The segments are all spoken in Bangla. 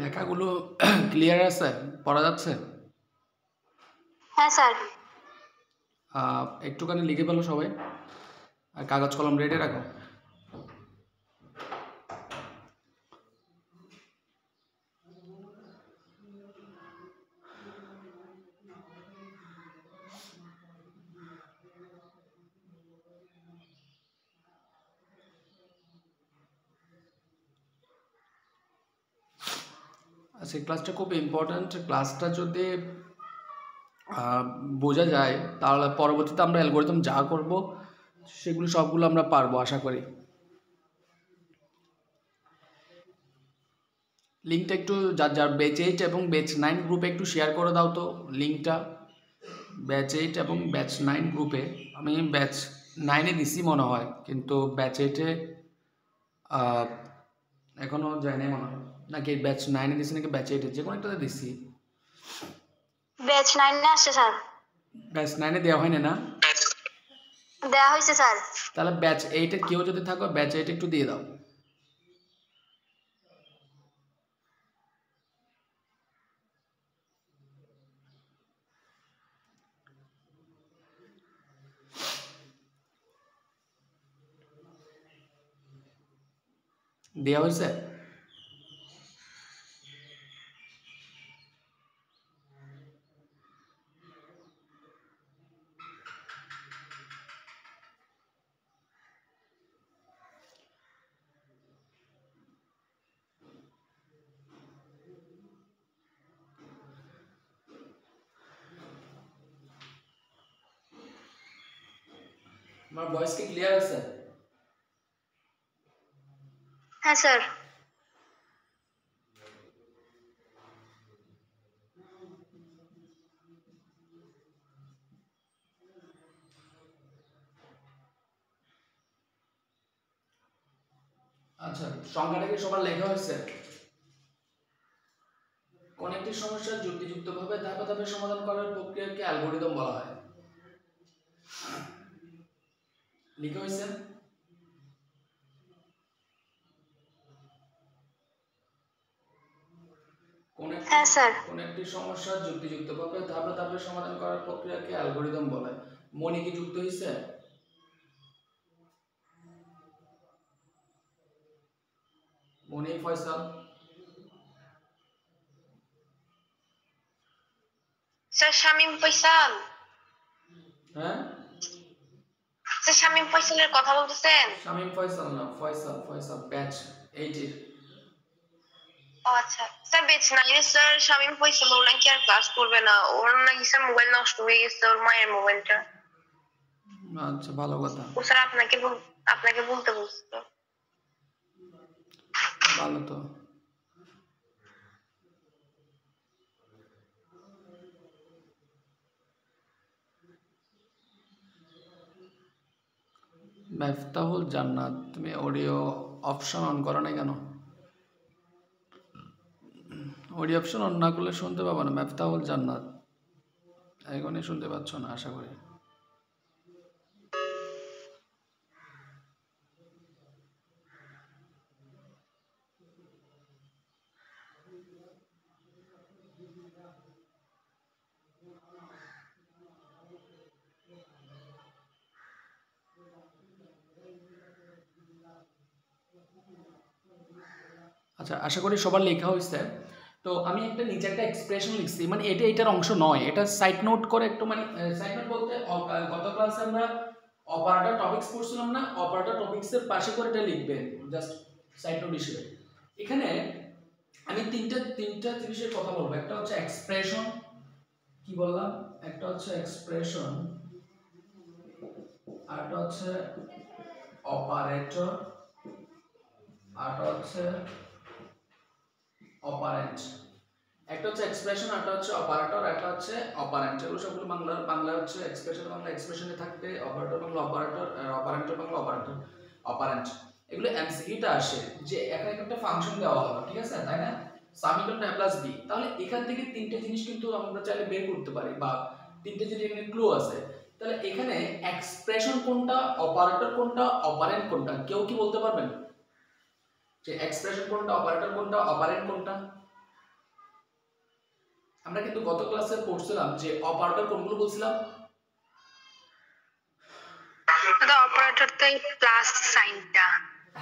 লেখাগুলো ক্লিয়ার আছে, পড়া যাচ্ছে? হ্যাঁ স্যার। একটুখানি লিখে ফেলো সবাই, আর কাগজ কলম রেডি রাখো। আচ্ছা, ক্লাসটা খুব ইম্পর্ট্যান্ট। ক্লাসটা যদি বোঝা যায় তাহলে পরবর্তীতে আমরা অ্যালগরিদম যা করব সেগুলো সবগুলো আমরা পারবো আশা করি। লিঙ্কটা একটু যার যার ব্যাচ 8 এবং ব্যাচ 9 গ্রুপে একটু শেয়ার করে দাও তো লিঙ্কটা। ব্যাচ 8 এবং ব্যাচ 9 গ্রুপে, আমি ব্যাচ 9-এ দিছি মনে হয়, কিন্তু ব্যাচ 8-এ এখনও যায়নি মনে হয়, নাকি ব্যাচ 9-এ দিছি নাকি ব্যাচ 8-এ, যে কোনো একটাতে দিছি। ব্যাচ 9-এ আসছে স্যার। ব্যাচ 9-এ দেওয়া হয়নি না? দেওয়া হয়েছে স্যার। তাহলে ব্যাচ 8-এ কেউ যদি থাকো ব্যাচ 8 একটু দিয়ে দাও। দেওয়া হয়েছে? আমার ভয়েস কি ক্লিয়ার আছে? হ্যাঁ স্যার। আচ্ছা, সংখ্যাটা কি সবার লেখা হয়েছে? কোন একটি সমস্যার যুক্তিযুক্তভাবে ধাপে ধাপে সমাধান করার প্রক্রিয়াকে অ্যালগরিদম বলা হয়। লিখা হয়েছে? হ্যাঁ স্যার। কোন একটি সমস্যার যুক্তিযুক্তভাবে ধাপে ধাপে সমাধান করার প্রক্রিয়াকে অ্যালগরিদম বলা হয়। মনি কি যুক্ত হয়েছে? মনি, ফয়সাল? স্যার শামীম ফয়সাল। হ্যাঁ স্যার শামীম ফয়সালের কথা বলতেছেন? শামীম ফয়সাল না, ফয়সাল। ফয়সাল ব্যাচ 8-এর। ও আচ্ছা স্যার, ব্যাচ 9-এর স্যার শামীম ফয়সাল ওর নাকি আর ক্লাস করবে না, ওর নাকি স্যার মোবাইল নষ্ট হয়ে গেছে, ওর মায়ের মোবাইলটা। আচ্ছা, ভালো কথা। ও স্যার আপনাকে বলতে বলছিল। ভালো তো। মেফতাহুল জান্নাত, তুমি অডিও অপশন অন করো নাই কেন? অডিও অপশন অন না করলে শুনতে পাবো না। মেফতাহুল জান্নাত এখনই শুনতে পাচ্ছ না আশা করি। আচ্ছা, আশা করি সবার লেখা হয়েছে। তো আমি একটা নিচে একটা এক্সপ্রেশন লিখছি, মানে এটা এটার অংশ নয়, এটা সাইড নোট করে একটু, মানে সাইড নোট বলতে গত ক্লাসে আমরা অপারেটর টপিকস পড়ছিলাম না, অপারেটর টপিকসের পাশে করে এটা লিখবেন জাস্ট সাইড নোট হিসেবে। এখানে আমি তিনটা জিনিসের কথা বলবো। একটা হচ্ছে এক্সপ্রেশন, কি বললাম, একটা হচ্ছে এক্সপ্রেশন, আরটা হচ্ছে অপারেটর, আরটা হচ্ছে অপারেন্ট। একটা হচ্ছে এক্সপ্রেশন, একটা হচ্ছে অপারেটর, একটা হচ্ছে অপারেন্ট। এগুলো সবগুলো বাংলা হচ্ছে এক্সপ্রেশন বাংলা এক্সপ্রেশনে থাকবে, operator Bangla operator, operand Bangla operator operand. এগুলো এমসিকিউতে আসে যে এখানে একটা ফাংশন দেওয়া হলো, ঠিক আছে, তাই না, সাম equal to a plus b। তাহলে এখান থেকে তিনটে জিনিস কিন্তু আমরা চাইলে বের করতে পারি, বা তিনটে জিনিস এখানে ক্লু আছে। তাহলে এখানে এক্সপ্রেশন কোনটা, অপারেটর কোনটা, অপারেন্ট কোনটা, কেউ কি বলতে পারবেন যে এক্সপ্রেশন কোনটা, অপারেটর কোনটা, অপারেন্ট কোনটা? আমরা কিন্তু গত ক্লাসে পড়ছিলাম যে অপারেটর কোনগুলো বলছিলাম? the operator তে প্লাস সাইনটা।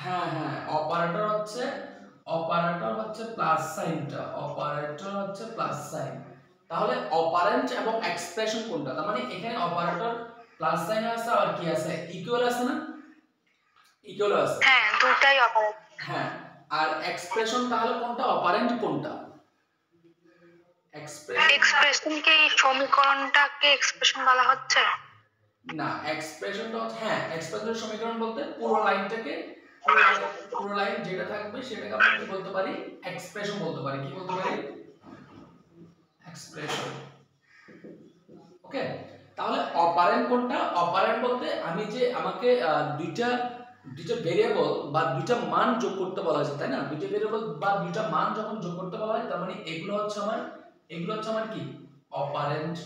হ্যাঁ, অপারেটর হচ্ছে প্লাস সাইনটা, অপারেটর হচ্ছে প্লাস সাইন। তাহলে অপারেন্ট এবং এক্সপ্রেশন কোনটা? তার মানে এখানে অপারেটর প্লাস সাইন আছে, আর কি আছে, ইকুয়াল আছে না, ইকুয়াল আছে, হ্যাঁ দুটাই অপারেটর। হ্যাঁ, আর এক্সপ্রেশন তাহলে কোনটা, অপারেন্ট কোনটা? এক্সপ্রেশন কি সমীকরণটাকে এক্সপ্রেশন বলা হচ্ছে না? এক্সপ্রেশনটা হচ্ছে, হ্যাঁ, এক্সপ্রেশনের সমীকরণ বলতে পুরো লাইনটাকে, পুরো লাইন যেটা থাকবে সেটাকে আমরা কি বলতে পারি, এক্সপ্রেশন বলতে পারি। কি বলতে পারি? এক্সপ্রেশন। ওকে, তাহলে অপারেন্ট কোনটা? অপারেন্ট বলতে আমি যে আমাকে দুইটা ভেরিয়েবল বা দুইটা মান যোগ করতে বলা হয়েছে, তাই না, দুইটা ভেরিয়েবল বা দুইটা মান যখন যোগ করতে বলা হয়, তার মানে এগুলো হচ্ছে আমার কি, অপারেন্ট।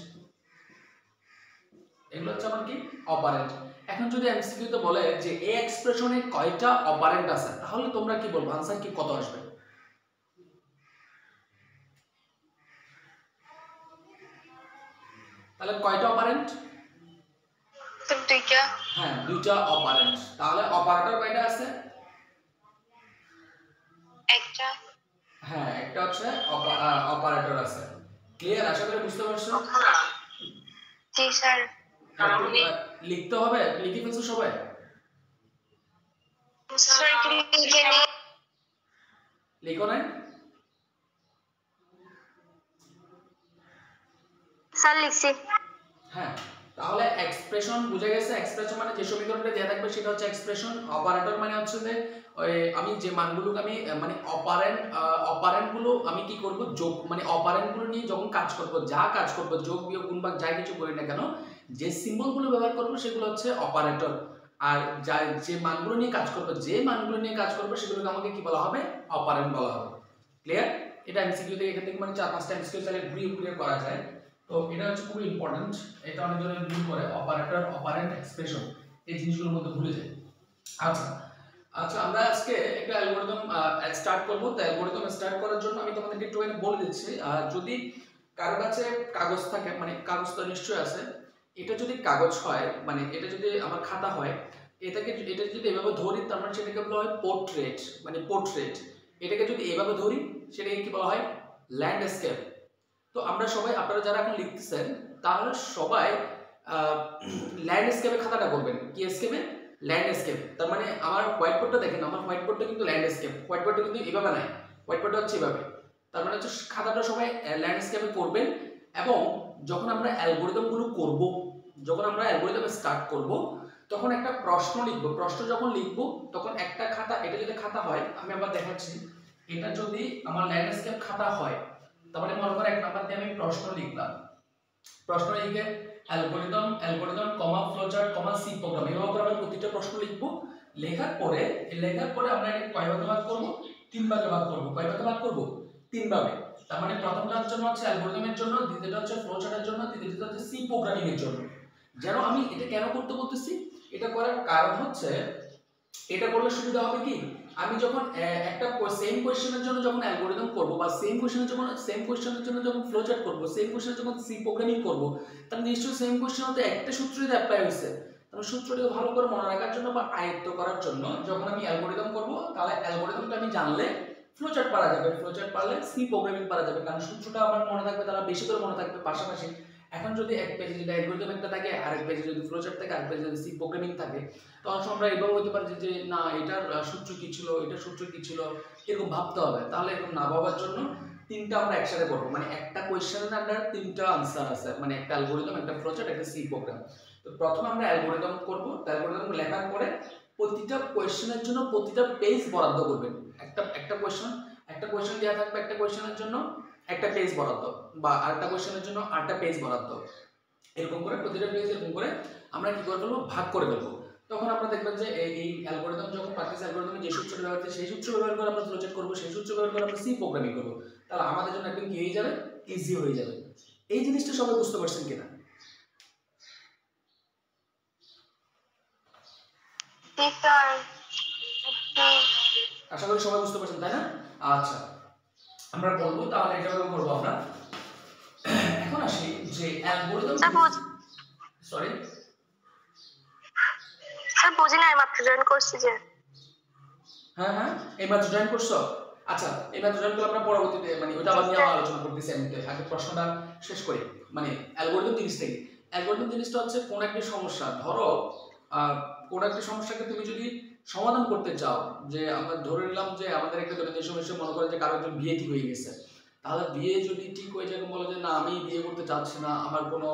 এগুলো হচ্ছে আমার কি, অপারেন্ট। এখন যদি এমসিকিউ তে বলে যে এই এক্সপ্রেশনে কয়টা অপারেন্ট আছে, তাহলে তোমরা কি বলবো, आंसर কি কত আসবে? তাহলে কয়টা অপারেন্ট? দুইটা। হ্যাঁ, দুইটা অপারেন্ট। তাহলে অপারেটর কয়টা আছে? একটা। হ্যাঁ, একটা হচ্ছে অপারেটর আছে। ক্লিয়ার? আশা করি বুঝতে পারছো। জি স্যার। লিখতে হবে, লিখে ফেলছো সবাই? স্যার একটু লিখে নি। লিখো নাই? স্যার লিখছি। হ্যাঁ, তাহলে এক্সপ্রেশন বুঝে গেছে। এক্সপ্রেশন মানে যে সমীকরণটা দেয়া থাকবে সেটা হচ্ছে এক্সপ্রেশন। অপারেটর মানে হচ্ছে যে ওই আমি যে মানগুলোকে আমি মানে অপারেন্ট গুলো আমি কি করব, যোগ, মানে অপারেন্ট গুলো নিয়ে যখন কাজ করব, যা কাজ করব, যোগ বিয়োগ গুণ ভাগ যাই কিছু করি না কেন, যে সিম্বল গুলো ব্যবহার করব সেগুলো হচ্ছে অপারেটর। আর যে মানগুলো নিয়ে কাজ করব, সেগুলোকে আমাকে কি বলা হবে, অপারেন্ট বলা হবে। ক্লিয়ার? এটা এমসিকিউ থেকে, এখান থেকে মানে 4-5টা এমসিকিউ চাইলে ঘুরিয়ে করা যায়। তো এটা হচ্ছে খুবই ইম্পর্টেন্ট। এটা অনেকজনে ভুল করে, অপারেটর, অপারেন্ট, এক্সপ্রেশন এই জিনিসগুলোর মধ্যে ভুলে যায়। আচ্ছা, আমরা আজকে একটা অ্যালগরিদম স্টার্ট করব। তো অ্যালগরিদম স্টার্ট করার জন্য আমি তোমাদেরকে একটু বলে দিচ্ছি। যদি কারো কাছে কাগজ থাকে, মানে কাগজ তো নিশ্চয়ই আছে, এটা যদি কাগজ হয়, মানে এটা যদি আমার খাতা হয়, এটা যদি এভাবে ধরি, তার মানে সেটাকে বলা হয় পোর্ট্রেট, মানে পোর্ট্রেট। এটাকে যদি এভাবে ধরি সেটাকে কি বলা হয়, ল্যান্ডস্কেপ। তো আমরা সবাই, আপনারা যারা এখন লিখতেছেন, তাহলে সবাই ল্যান্ডস্কেপে খাতাটা করবেন। কি স্কেপে? ল্যান্ডস্কেপ। তার মানে আমার হোয়াইট বোর্ডটা দেখেন, আমার হোয়াইট বোর্ডটা কিন্তু ল্যান্ডস্কেপ, হোয়াইট বোর্ডটা কিন্তু এভাবে নাই, হোয়াইট বোর্ডটা হচ্ছে এভাবে। তার মানে হচ্ছে খাতাটা সবাই ল্যান্ডস্কেপে করবেন। এবং যখন আমরা অ্যালগরিদমগুলো করব, যখন আমরা অ্যালগরিদম স্টার্ট করব, তখন একটা প্রশ্ন লিখব। প্রশ্ন যখন লিখব, তখন একটা খাতা, এটা যদি খাতা হয়, আমি আবার দেখাচ্ছি, এটা যদি আমার ল্যান্ডস্কেপ খাতা হয়, তাহলে মনে করো 1 নাম্বার দিয়ে আমি প্রশ্ন লিখলাম, প্রশ্ন লিখে অ্যালগরিদম কমা ফ্লোচার্ট কমা সি প্রোগ্রাম এইভাবে করে আমরা প্রতিটা প্রশ্ন লিখবো। লেখার পরে আমরা এটা কয় ভাগে ভাগ করব? 3 ভাগে ভাগ করব। কয় ভাগে ভাগ করব? 3 ভাগে। তার মানে প্রথমটার জন্য হচ্ছে অ্যালগরিদমের জন্য, দ্বিতীয়টা হচ্ছে ফ্লোচার্টের জন্য, তৃতীয়টা হচ্ছে সি প্রোগ্রামিং এর জন্য। যেন আমি এটা কেন করতে বলতেছি, এটা করার কারণ হচ্ছে এটা করলে সুবিধা হবে কি, আমি যখন একটা সেম কোশ্চেনের জন্য যখন অ্যালগরিদম করব বা সেম কোশ্চেনের জন্য যখন ফ্লোচার্ট করব, সেম কোশ্চেনের যখন সি প্রোগ্রামিং করব, তাহলে নিশ্চয়ই সেম কোশ্চেন হতে একটা সূত্রই অ্যাপ্লাই হয়েছে। তাহলে সূত্রটাকে ভালো করে মনে রাখার জন্য বা আয়ত্ত করার জন্য যখন আমি অ্যালগরিদম করব, তাহলে অ্যালগরিদমটা আমি জানলে ফ্লোচার্ট পারা যাবে, ফ্লোচার্ট পারলে সি প্রোগ্রামিং পারা যাবে, কারণ সূত্রটা আমার মনে থাকবে, তারা বেশি করে মনে থাকবে। পাশাপাশি এখন যদি এক পেজে যদি অ্যালগরিদম একটা থাকে, আরেক পেজে যদি ফ্লোচার্ট থাকে, আরেক পেজে যদি সি প্রোগ্রামিং থাকে, তখন আমরা এভাবে হতে পারে যে না এটার সূত্র কি ছিল, এটার সূত্র কি ছিল, এরকম ভাবতে হবে। তাহলে এরকম না ভাবার জন্য তিনটা আমরা একসাথে করব, মানে একটা কোশ্চেনের আন্ডার তিনটা আনসার আছে, মানে একটা অ্যালগরিদম, একটা ফ্লোচার্ট, একটা সি প্রোগ্রাম। তো প্রথমে আমরা অ্যালগরিদম করব, অ্যালগরিদম লেখার পরে প্রতিটা কোশ্চেনের জন্য প্রতিটা পেজ বরাদ্দ করবেন। একটা কোশ্চেন দেওয়া থাকবে, একটা কোশ্চেনের জন্য একটা পেজ বরাদ্দ, বা আরেকটা কোশ্চেনের জন্য আরেকটা পেজ বরাদ্দ, এরকম করে প্রতিটা পেজ এরকম করে আমরা কি করে ফেলবো, ভাগ করে ফেলবো। তখন আমরা দেখবেন যে এই অ্যালগরিদম যখন প্র্যাকটিস অ্যালগরিদমে যে সূত্রটা ব্যবহার হচ্ছে সেই সূত্র ব্যবহার করে আমরা ফ্লোচার্ট করব, সেই সূত্র ব্যবহার করে আমরা সি প্রোগ্রামিং করব, তাহলে আমাদের জন্য একদম কি হয়ে যাবে, ইজি হয়ে যাবে। এই জিনিসটা সবাই বুঝতে পারছেন কিনা? আশা করি সবাই বুঝতে পারছেন, তাই না? আচ্ছা, আমরা বলবো তাহলে এটা করবো আমরা। এখন আসি যে অ্যালগরিদম, সরি স্যার বুঝি না, মাত্র জয়েন করছি যে। হ্যাঁ এই মাত্র জয়েন করছো? আচ্ছা, এই মাত্র জয়েন করলে আমরা পরবর্তীতে মানে ওটা আবার নিয়ে আলোচনা করতেছি। আমি তো আগে প্রশ্নটা শেষ করি। মানে অ্যালগরিদম জিনিসটা হচ্ছে কোন একটা সমস্যা, ধরো কোন একটা সমস্যাকে তুমি যদি সমাধান করতে চাও, যে আমরা ধরে নিলাম যে আমাদের একটা দৈনন্দিন সমস্যা, মনে করেন যে কারোর একজন বিয়ে ঠিক হয়ে গেছে, তাহলে বিয়ে যদি ঠিক হয়ে যায়, বলে যে না আমি বিয়ে করতে চাচ্ছি না, আমার কোনো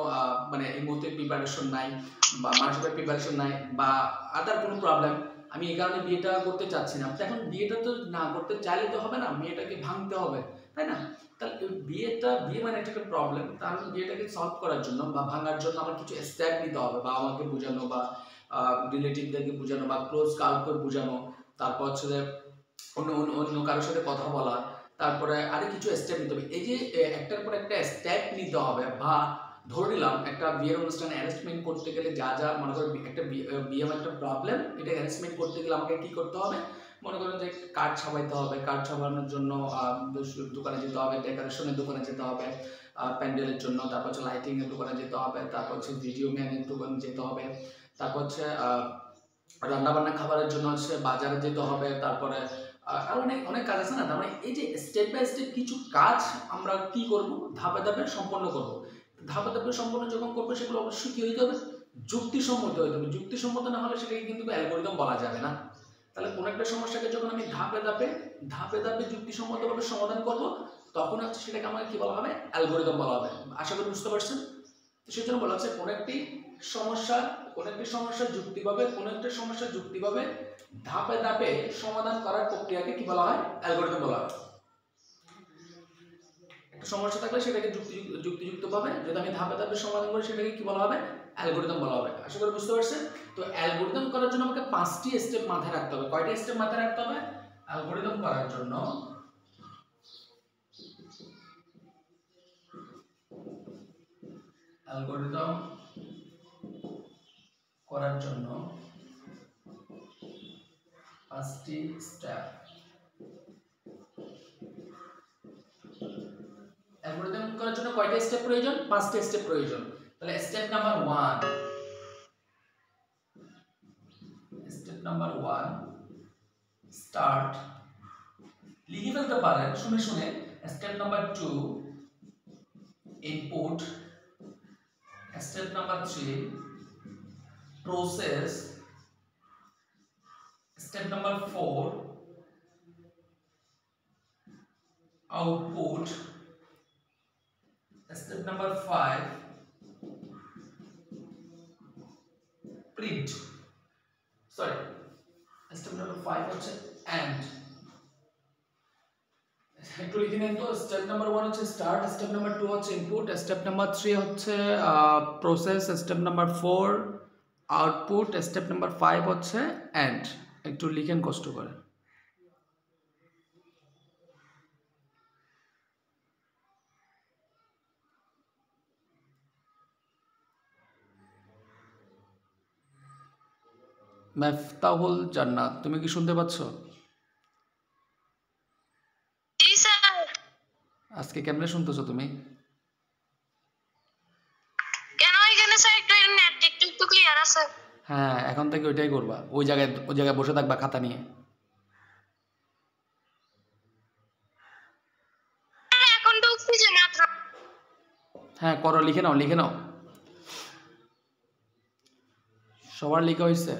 মানে এই মুহূর্তে প্রিপারেশন নাই বা মানসিক প্রিপারেশন নাই বা আদার কোনো প্রবলেম, আমি এই কারণে বিয়েটা করতে চাচ্ছি না। এখন বিয়েটা তো না করতে চাইলে তো হবে না, মেয়েটাকে ভাঙতে হবে, তাই না? তাহলে বিয়ে মানে একটা প্রবলেম, তাহলে বিয়েটাকে সলভ করার জন্য বা ভাঙার জন্য আমার কিছু স্টেপ নিতে হবে, বা আমাকে বোঝানো বা রিলেটিভদেরকে বোঝানো বা ক্লোজ কাউকে বোঝানো, তারপর হচ্ছে যে অন্য কারোর সাথে কথা বলা, তারপরে আরো কিছু স্টেপ নিতে হবে। এই যে একটার পর একটা স্টেপ নিতে হবে, বা ধরে নিলাম একটা বিয়ের অনুষ্ঠানে অ্যারেঞ্জমেন্ট করতে গেলে যা যা মনে করেন একটা বিয়ে একটা প্রবলেম, এটা অ্যারেঞ্জমেন্ট করতে গেলে আমাকে কি করতে হবে, মনে করেন যে কার্ড ছাপাইতে হবে, কার্ড ছাপানোর জন্য দোকানে যেতে হবে, ডেকোরেশনের দোকানে যেতে হবে, প্যান্ডেলের জন্য, তারপর হচ্ছে লাইটিং এর দোকানে যেতে হবে, তারপর হচ্ছে ভিডিও ম্যানের দোকানে যেতে হবে, তারপর হচ্ছে রান্নাবান্না খাবারের জন্য হচ্ছে বাজারে যেতে হবে, তারপরে আর অনেক অনেক কাজ আছে না। তার মানে এই যে স্টেপ বাই স্টেপ কিছু কাজ আমরা কি করব, ধাপে ধাপে সম্পন্ন করব। ধাপে ধাপে সম্পন্ন যখন করবো, সেগুলো অবশ্যই কি হইতে হবে, যুক্তিসম্মত হইতে হবে। যুক্তিসম্মত না হলে সেটাকে কিন্তু অ্যালগরিদম বলা যাবে না। তাহলে কোন একটা সমস্যাকে যখন আমি ধাপে ধাপে যুক্তিসম্মতভাবে সমাধান করব, তখন হচ্ছে সেটাকে আমাকে কি বলা হবে, অ্যালগরিদম বলা হবে। আশা করি বুঝতে পারছেন। তো সেই জন্য বলা হচ্ছে কোন একটি সমস্যা যুক্তিভাবে ধাপে ধাপে সমাধান করার প্রক্রিয়াকে কি বলা হয়, অ্যালগরিদম বলা হয়। একটা সমস্যা থাকলে সেটাকে যুক্তিযুক্তভাবে যদি আমি ধাপে ধাপে সমাধান করি, সেটাকে কি বলা হবে, অ্যালগরিদম বলা হবে। আশা করি বুঝতে পারছেন। তো অ্যালগরিদম করার জন্য আমাকে 5টি স্টেপ মাথায় রাখতে হবে। কয়টা স্টেপ মাথায় রাখতে হবে অ্যালগরিদম করার জন্য? অ্যালগরিদম করার জন্য 5টি স্টেপ। অ্যালগরিদম করার জন্য কয়টা স্টেপ প্রয়োজন? 5টি স্টেপ প্রয়োজন। তাহলে স্টেপ নাম্বার 1 স্টার্ট, লিখে ফেলতে পারেন শুনে শুনে। Step number 2 input, step number 3 process, step number 4 output, step number 5 print, step number 5 হচ্ছে এন্ড। একটু লিখে নেন তো। স্টেপ নাম্বার 1 হচ্ছে স্টার্ট, স্টেপ নাম্বার 2 হচ্ছে ইনপুট, স্টেপ নাম্বার 3 হচ্ছে process, step number 4 output, step number 5 হচ্ছে এন্ড। একটু লিখেন কষ্ট করে। মেফতাহুল জান্নাত, তুমি কি শুনতে পাচ্ছ? জি স্যার। আজকে কেমনে শুনতেছো তুমি? কেন এখানে স্যার একটু নেট একটু ক্লিয়ার আছে। হ্যাঁ, এখন থেকে ওইটাই করবা, ওই জায়গায় বসে থাকবা খাতা নিয়ে। এখন ঢুকছি যে মাত্র। হ্যাঁ করো, লিখে নাও লিখে নাও। সবার লেখা হয়েছে?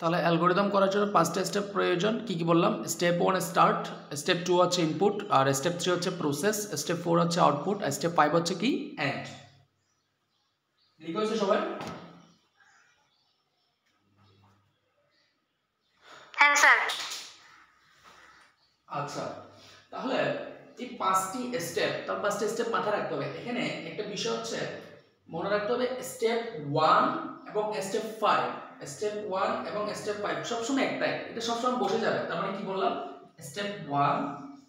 তাহলে অ্যালগোরিদম করার জন্য 5টা স্টেপ প্রয়োজন। কি কি বললাম? স্টেপ 1 স্টার্ট, স্টেপ 2 হচ্ছে ইনপুট, আর স্টেপ 3 হচ্ছে প্রসেস, স্টেপ 4 হচ্ছে আউটপুট, আর স্টেপ 5 হচ্ছে কি এন্ড। লিখা হয়েছে সবাই? হ্যাঁ স্যার। আচ্ছা, তাহলে এই 5টি স্টেপ, তার 5টি স্টেপ মাথায় রাখতে হবে। এখানে একটা বিষয় হচ্ছে মনে রাখতে হবে, স্টেপ 1 এবং স্টেপ 5, স্টেপ 1 এবং স্টেপ 5 সবসময় একটাই, এটা সবসময় বসে যাবে। তার মানে কি বললাম? স্টেপ 1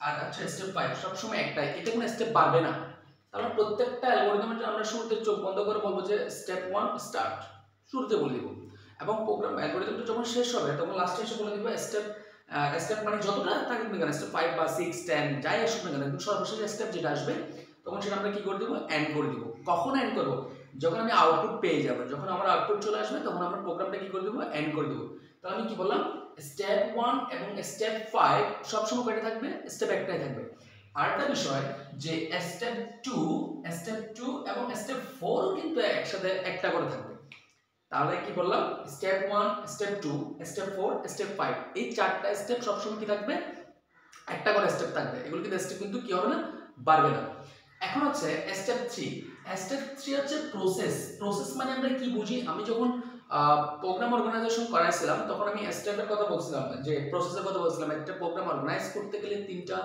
আর আচ্ছা স্টেপ 5 সবসময় একটাই, এটা কোনো স্টেপ বাড়বে না। তাহলে প্রত্যেকটা অ্যালগরিদমের আমরা শুরুতে চোখ বন্ধ করে বলবো যে স্টেপ 1 স্টার্ট, শুরুতে বলে দিব। এবং প্রোগ্রাম অ্যালগরিদমটা যখন শেষ হবে তখন লাস্টে এসে বলে দিব স্টেপ স্টেপ মানে যতটা থাকুক না কেন, স্টেপ 5 বা 6 10 যাই আসুক না কেন, কিন্তু সর্বশেষ স্টেপ যেটা আসবে তখন সেটা আমরা কি করে দিব? এন্ড করে দিব। কখন এন্ড করব? যখন আমি আউটপুট পেয়ে যাব, যখন আমার আউটপুট চলে আসবে তখন আমরা প্রোগ্রামটা কি করে দিব? এন্ড করে দিব। তাহলে আমি কি বললাম? স্টেপ 1 এবং স্টেপ 5 সবসময় কয়টা থাকবে? স্টেপ একটাই থাকবে। আরেকটা বিষয় যে স্টেপ 2 এবং স্টেপ 4 কিন্তু একসাথে একটা করে থাকবে। তাহলে কি বললাম? স্টেপ 1, স্টেপ 2, স্টেপ 4, স্টেপ 5 এই চারটা স্টেপ সবসময় কি থাকবে? একটা করে স্টেপ থাকবে। এগুলো কিন্তু স্টেপ কিন্তু কি হবে না? বাড়বে না। এখন হচ্ছে স্টেপ 3। স্টেপ 3 হচ্ছে প্রসেস। প্রসেস মানে আমরা কি বুঝি? আমি যখন প্রোগ্রাম অর্গানাইজেশন করাইছিলাম তখন আমি স্টেপের কথা বলছিলাম, যে প্রসেসের কথা বলছিলাম। একটা প্রোগ্রাম অর্গানাইজ করতে গেলে তিনটা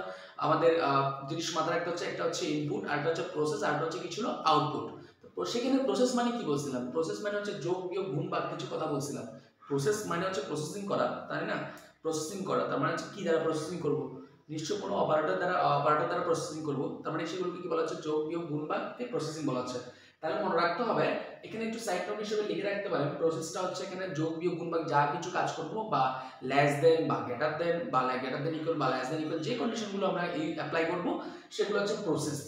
আমাদের জিনিস মাথায় রাখতে হচ্ছে। একটা হচ্ছে ইনপুট, আরেকটা হচ্ছে প্রসেস, আরেকটা হচ্ছে কি ছিল? আউটপুট। তো সেখানে প্রসেস মানে কি বলছিলাম? প্রসেস মানে হচ্ছে যোগ বিয়োগ গুণ ভাগ কিছু কথা বলছিলাম। প্রসেস মানে হচ্ছে প্রসেসিং করা, তাই না? প্রসেসিং করা তার মানে হচ্ছে কি দ্বারা প্রসেসিং করব? নিশ্চয় কোনো অপারেটর দ্বারা প্রসেসিং করব। তার মানে সেগুলোকে কি বলা হচ্ছে? যোগ বিয়োগ গুণ ভাগকে প্রসেসিং বলা হচ্ছে। তাহলে মনে রাখতে হবে, এখানে একটু সাইড নোট হিসেবে লিখে রাখতে পারেন, প্রসেসটা হচ্ছে এখানে যোগ বিয়োগ গুণ ভাগ যা কিছু কাজ করব, বা লেস দেন বা গ্রেটার দেন বা গ্রেটার দেন ইকুয়াল বা লেস দেন ইকুয়াল, যে কন্ডিশনগুলো আমরা অ্যাপ্লাই করব সেগুলো হচ্ছে প্রসেস,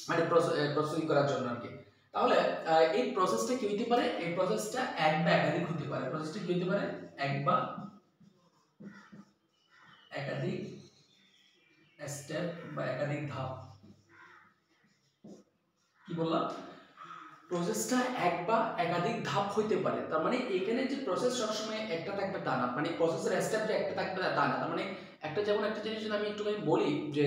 মানে প্রসেসিং করার জন্য আর কি। তাহলে এই প্রসেসটা কি হতে পারে? এই প্রসেসটা এক বা একাধিক হতে পারে। প্রসেসটা কি হতে পারে? এক বা একাধিক স্টেপ বা একাধিক ধাপ। কি বললাম? প্রসেসটা এক বা একাধিক ধাপ হইতে পারে। তার মানে এখানে যে প্রসেস সবসময় একটা থাকবে তা না, মানে প্রসেসের স্টেপ যে একটা থাকবে তা না। তার মানে একটা, যেমন একটা জিনিস যদি আমি একটুখানি বলি যে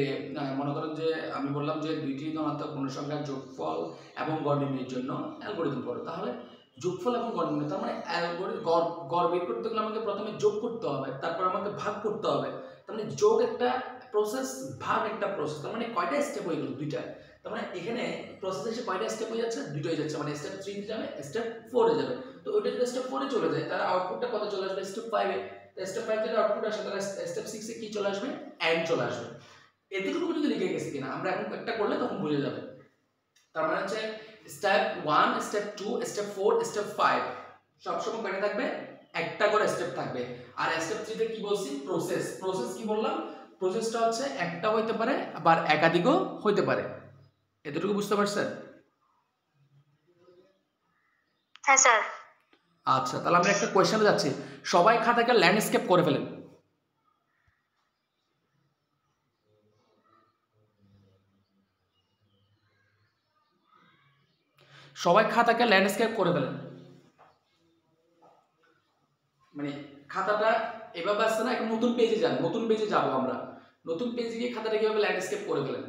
মনে করেন যে আমি বললাম যে দুইটি ধনাত্মক পূর্ণসংখ্যার যোগফল এবং গড় নির্ণয়ের জন্য অ্যালগরিদম করো। তাহলে যোগফল এবং গড় নির্ণয়, তার মানে গড় বের করতে গেলে আমাকে প্রথমে যোগ করতে হবে, তারপর আমাকে ভাগ করতে হবে। তার মানে যোগ একটা প্রসেস, ভাগ একটা প্রসেস। তার মানে কয়টা স্টেপ হয়ে গেল? দুইটা। তার মানে এখানে প্রসেসে এসে কয়টা স্টেপ হয়ে যাচ্ছে? দুটো হয়ে যাচ্ছে। মানে স্টেপ 3 তে যাবে, স্টেপ 4 এ যাবে। তো ওইটা যদি স্টেপ 4 এ চলে যায় তার আউটপুটটা কত চলে আসবে? স্টেপ 5 এ। তো স্টেপ 5 থেকে আউটপুট আসে তাহলে স্টেপ 6 এ কি চলে আসবে? এন্ড চলে আসবে। এতটুকু যদি লিখে গেছি কিনা আমরা এখন একটা করলে তখন বুঝে যাবে। তার মানে হচ্ছে স্টেপ 1, স্টেপ 2, স্টেপ 4, স্টেপ 5 সবসময় কয়টা থাকবে? একটা করে স্টেপ থাকবে। আর স্টেপ 3 তে কি বলছি? প্রসেস। প্রসেস কি বললাম? প্রসেসটা হচ্ছে একটা হইতে পারে আবার একাধিকও হইতে পারে। এতটুকু বুঝতে পারছেন? হ্যাঁ স্যার। আচ্ছা, তাহলে আমরা একটা কোয়েশ্চেনে যাচ্ছি। সবাই খাতাকে ল্যান্ডস্কেপ করে ফেলেন। সবাই খাতাকে ল্যান্ডস্কেপ করে ফেলেন। মানে খাতাটা এভাবে আসছে না, এখন নতুন পেজে যান, নতুন পেজে যাব আমরা। নতুন পেজে গিয়ে খাতাটা কিভাবে ল্যান্ডস্কেপ করে ফেলেন।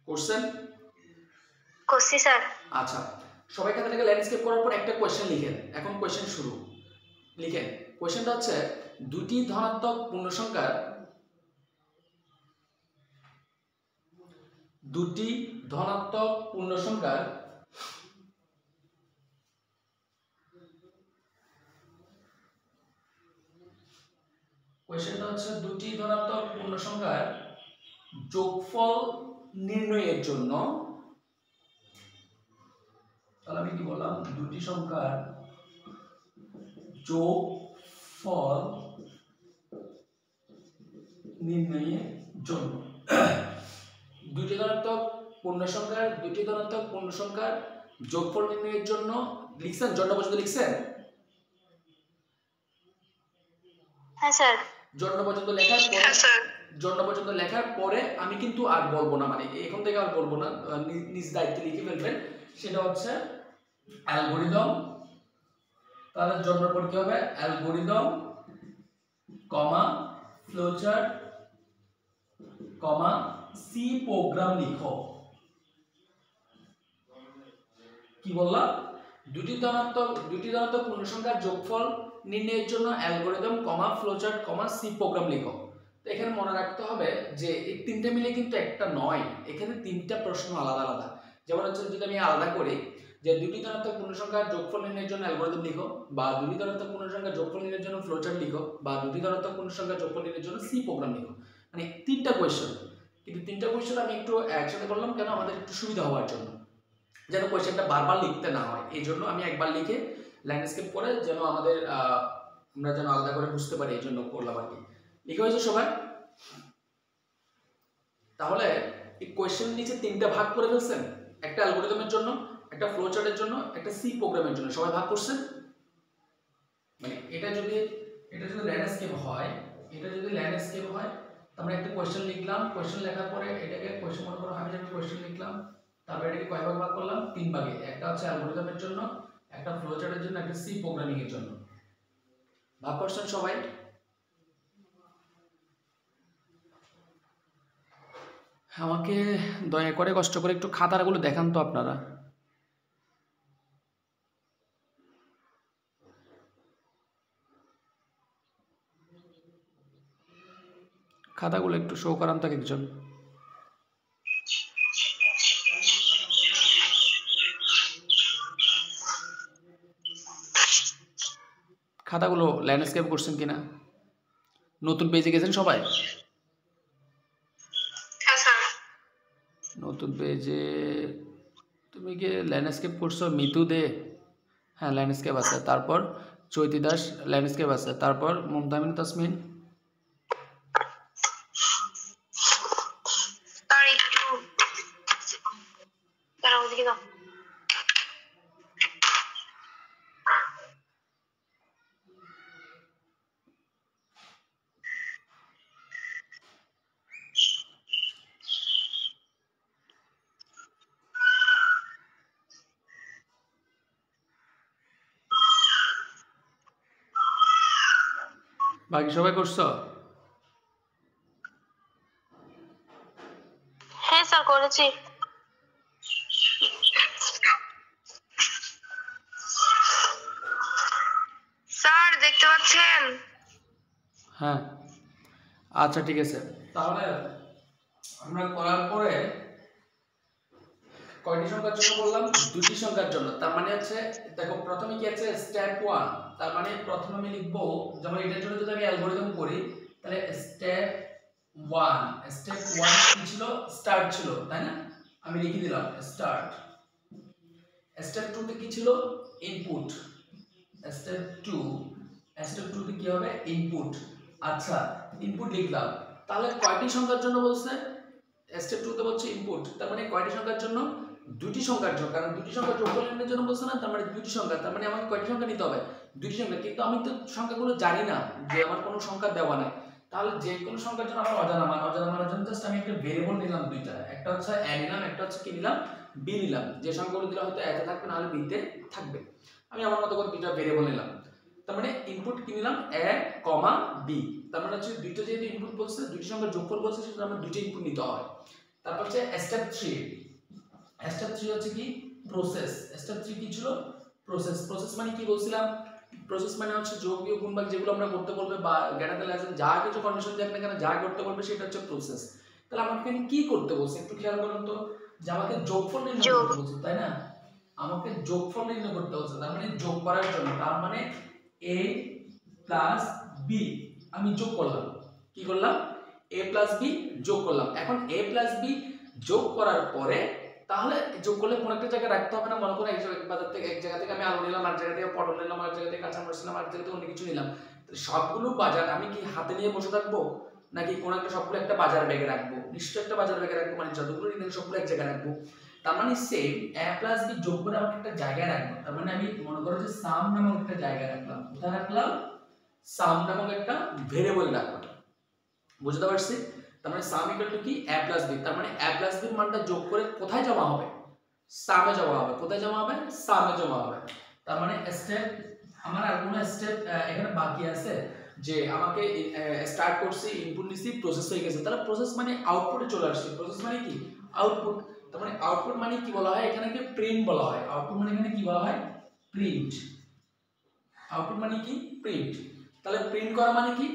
করছেন? করছি স্যার। আচ্ছা, সবাই খাতা থেকে ল্যান্ডস্কেপ করার পর একটা কোয়েশ্চেন লিখেন। এখন কোয়েশ্চেন শুরু। লিখেন, কোয়েশ্চেনটা হচ্ছে দুটি ধনাত্মক পূর্ণ সংখ্যার যোগফল নির্ণয়ের জন্য, তাহলে আমি কি বললাম, দুটি সংখ্যার যোগফল নির্ণয়ের জন্য দুটি ধনাত্মক পূর্ণ সংখ্যার যোগফল নির্ণয়ের জন্য লিখছেন, জন্য পর্যন্ত লিখছেন? হ্যাঁ স্যার। জন্য পর্যন্ত লেখার পরে আমি কিন্তু আর বলবো না, মানে এখন থেকে আর বলবো না, নিজ দায়িত্বে লিখে ফেলবেন। সেটা হচ্ছে অ্যালগরিদম, তাহলে জন্য পর কি হবে, অ্যালগরিদম কমা ফ্লোচার্ট কমা সি প্রোগ্রাম লিখো। কি বললাম? দুটি ধনাত্মক পূর্ণ সংখ্যার যোগফল নির্ণয়ের জন্য অ্যালগরিদম কমা ফ্লোচার্ট কমা সি প্রোগ্রাম লিখো। তো এখানে মনে রাখতে হবে যে এই তিনটা মিলে কিন্তু একটা নয়, এখানে তিনটা প্রশ্ন আলাদা আলাদা। যেমন হচ্ছে যদি আমি আলাদা করি যে দুটি ধনাত্মক পূর্ণ সংখ্যার যোগফল নির্ণয়ের জন্য অ্যালগরিদম লিখো, বা দুটি ধনাত্মক পূর্ণ সংখ্যার যোগফল নির্ণয়ের জন্য ফ্লোচার্ট লিখো, বা দুটি ধনাত্মক পূর্ণ সংখ্যার যোগফল নির্ণয়ের জন্য সি প্রোগ্রাম লিখো, মানে তিনটা কোয়েশ্চেন। কিন্তু তিনটা কোয়েশ্চেন আমি একটু একসাথে করলাম কেন, আমাদের একটু সুবিধা হওয়ার জন্য, যেন কোয়েশ্চেনটা বারবার লিখতে না হয়। এই জন্য আমি একবার লিখে ল্যান্ডস্কেপ করে যেন আমরা যেন আলাদা করে বুঝতে পারি, এই জন্য করলাম আর কি। লিখে হয়েছে সবাই? তাহলে এই কোয়েশ্চেন নিচে তিনটা ভাগ করে ফেলছেন, একটা অ্যালগরিদমের জন্য, একটা ফ্লোচার্টের জন্য, একটা সি প্রোগ্রামের জন্য। সবাই ভাগ করছেন? মানে এটা যদি ল্যান্ডস্কেপ হয়, আমরা একটা কোয়েশ্চেন লিখলাম, কোয়েশ্চেন লেখার পরে এটাকে কোয়েশ্চেন মনে করো আমি যেটা কোয়েশ্চেন লিখলাম, তারপরে এটাকে কয় ভাগ করলাম? তিন ভাগে। একটা হচ্ছে অ্যালগরিদমের জন্য, একটা ফ্লোচার্টের জন্য, একটা সি প্রোগ্রামিং এর জন্য। ভাগ করছেন সবাই? আমাকে দয়া করে কষ্ট করে একটু খাতাগুলো দেখান তো আপনারা। খাতাগুলো একটু শো করান তো একজন। খাতাগুলো ল্যান্ডস্কেপ করছেন কিনা? নতুন পেজে গেছেন সবাই? নতুন পেজে তুমি কি ল্যান্ডস্কেপ করছো? মিতু দে, হ্যাঁ ল্যান্ডস্কেপ আছে। তারপর চৈতি দাস ল্যান্ডস্কেপ আছে। তারপর মুমতামিন তাসমিন, বাকি সবাই করছো? হ্যাঁ স্যার করেছি। স্যার দেখতে পাচ্ছেন? হ্যাঁ আচ্ছা ঠিক আছে। তাহলে আমরা করার পরে কয়টি সংখ্যার জন্য বললাম? দুটি সংখ্যার জন্য। তার মানে হচ্ছে দেখো প্রথমে কি আছে, স্টেপ 1। তার মানে প্রথমে আমি লিখবো, যেমন এটার জন্য যদি আমি অ্যালগরিদম করি, তাহলে স্টেপ 1 কি ছিল? স্টার্ট ছিল, তাই না? আমি লিখে দিলাম স্টার্ট। স্টেপ 2 তে কি ছিল? ইনপুট। স্টেপ 2 তে কি হবে? ইনপুট। আচ্ছা ইনপুট লিখলাম। তাহলে কয়টি সংখ্যার জন্য বলছে? স্টেপ 2 তে বলছে ইনপুট, তার মানে কয়টি সংখ্যার জন্য? দুটি সংখ্যার জন্য, কারণ দুটি সংখ্যা যোগফল নির্ণয়ের জন্য বলছে না, তার মানে দুটি সংখ্যা, তার মানে আমাকে কয়টি সংখ্যা নিতে হবে? দুটি সংখ্যা। কিন্তু আমি তো সংখ্যাগুলো জানি না, যে আমার কোনো সংখ্যা দেওয়া নাই। তাহলে যে কোনো সংখ্যার জন্য আমার অজানা মানের জন্য জাস্ট আমি একটা ভেরিয়েবল নিলাম দুইটা, একটা হচ্ছে a নিলাম, একটা হচ্ছে কি নিলাম? b নিলাম। যে সংখ্যাগুলো দিলে হয়তো a তে থাকবে, না হলে b তে থাকবে। আমি আমার মতো করে দুইটা ভেরিয়েবল নিলাম। তার মানে ইনপুট কি নিলাম? a, b। তার মানে হচ্ছে দুইটা যেহেতু ইনপুট বলছে, দুটি সংখ্যার যোগফল বলছে, সেটা আমার দুইটা ইনপুট নিতে হয়। তারপর হচ্ছে স্টেপ 3। স্টেপ 3 হচ্ছে কি প্রসেস। স্টেপ 3 কি ছিল প্রসেস। প্রসেস মানে কি বলছিলাম, প্রসেস মানে হচ্ছে যোগ বিয়োগ গুণ ভাগ যেগুলো আমরা করতে বলবে বা গ্রেটার দ্যান লেস দ্যান যা কিছু কন্ডিশন দেখ না কেন যা করতে বলবে সেটা হচ্ছে প্রসেস। তাহলে আমাকে কি করতে বলছে একটু খেয়াল করুন তো, যে আমাকে যোগফল নির্ণয় করতে বলছে তাই না, আমাকে যোগফল নির্ণয় করতে বলছে, তার মানে যোগ করার জন্য, তার মানে a প্লাস b আমি যোগ করলাম, কি করলাম a প্লাস b যোগ করলাম। এখন a প্লাস b যোগ করার পরে তাহলে যোগ করলে কোন একটা জায়গায় রাখতে হবে না, মনে করো এক বাজার থেকে এক জায়গা থেকে আমি আলু নিলাম, আর জায়গা থেকে পটল নিলাম, আর জায়গা থেকে কাঁচামরিচ নিলাম, আর জায়গা থেকে অন্য কিছু নিলাম, সবগুলো বাজার আমি কি হাতে নিয়ে বসে থাকবো নাকি কোন একটা সবগুলো একটা বাজার ব্যাগে রাখবো? নিশ্চয়ই একটা বাজার ব্যাগে রাখবো, মানে যতগুলো নিলাম সবগুলো এক জায়গায় রাখবো। তার মানে সেম a প্লাস b যোগ করে আমাকে একটা জায়গায় রাখবো, তার মানে আমি মনে করো যে সাম নামক একটা জায়গায় রাখলাম, কোথায় রাখলাম সাম নামক একটা ভেরিয়েবল রাখলাম, বুঝতে পারছি? তার মানে সাম ইকুয়াল টু কি a প্লাস b, তার মানে a প্লাস b এর মানটা যোগ করে কোথায় জমা হবে সামে জমা হবে, কোথায় জমা হবে সামে জমা হবে। তার মানে স্টেপ আমার আর কোন স্টেপ এখানে বাকি আছে, যে আমাকে স্টার্ট করছি ইনপুট নিছি প্রসেস হয়ে গেছে, তাহলে প্রসেস মানে আউটপুটে চলে আসছে, প্রসেস মানে কি আউটপুট। তার মানে আউটপুট মানে কি বলা হয় এখানে, কি প্রিন্ট বলা হয়, আউটপুট মানে এখানে কি বলা হয় প্রিন্ট, আউটপুট মানে কি প্রিন্ট। তাহলে প্রিন্ট করা মানে কি,